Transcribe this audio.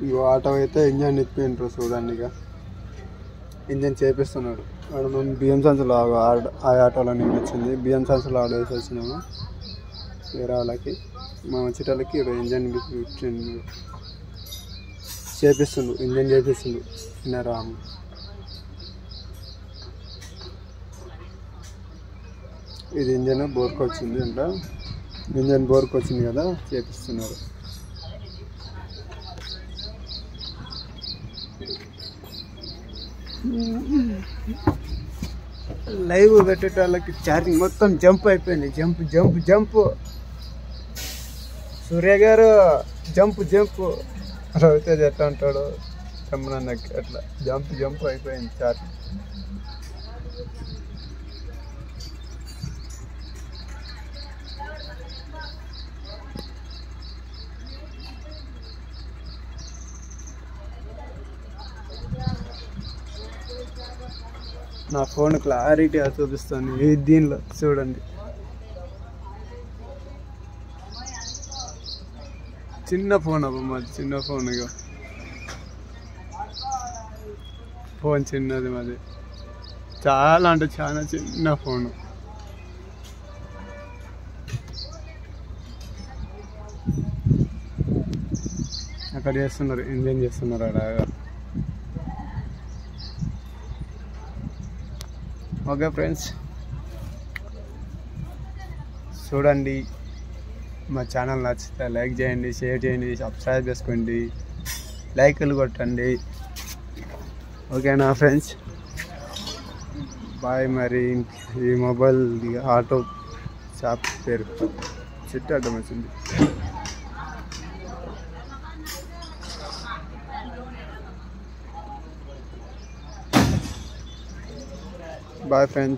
ఇంకో ఆటో అయితే ఇంజన్ నిప్పిండ్రు చూడండి. ఇక ఇంజన్ చేపిస్తున్నాడు వాడు. మేము బియ్యం సంచులు ఆ ఆటోలో నేను వచ్చింది బియ్యం సంచులు ఆడేసి వచ్చినాము వేరే వాళ్ళకి. మా వచ్చేటోళ్ళకి ఇంజన్ చేపిస్తుండు, ఇంజన్ చేపిస్తుండు చిన్నరాము. ఇది ఇంజన్ బోర్కు వచ్చింది అంట, ఇంజన్ బోర్కు వచ్చింది కదా చేపిస్తున్నారు. లైవ్ పెట్టేటాళ్ళకి ఛార్జింగ్ మొత్తం జంప్ అయిపోయింది. Jump jump jump. సూర్య గారు జంప్ జంప్. రవితేజ్ ఎట్లా అంటాడు చెమ్మనన్నకి అట్లా జంప్ జంప్ అయిపోయింది ఛార్జింగ్. నా ఫోన్ క్లారిటీగా చూపిస్తాను దీనిలో చూడండి. చిన్న ఫోన్ అబ్బా మాది, చిన్న ఫోన్. ఇక ఫోన్ చిన్నది మాది, చాలా అంటే చాలా చిన్న ఫోను. అక్కడ చేస్తున్నారు, ఇంజన్ చేస్తున్నారు అలాగా. ఓకే ఫ్రెండ్స్, చూడండి. మా ఛానల్ నచ్చితే లైక్ చేయండి, షేర్ చేయండి, సబ్స్క్రైబ్ చేసుకోండి, లైకులు కొట్టండి. ఓకేనా ఫ్రెండ్స్, బాయ్. మరి ఈ మొబైల్ ఆటో షాప్ పేరు చెట్టు అడ్డం వచ్చింది. Bye friends.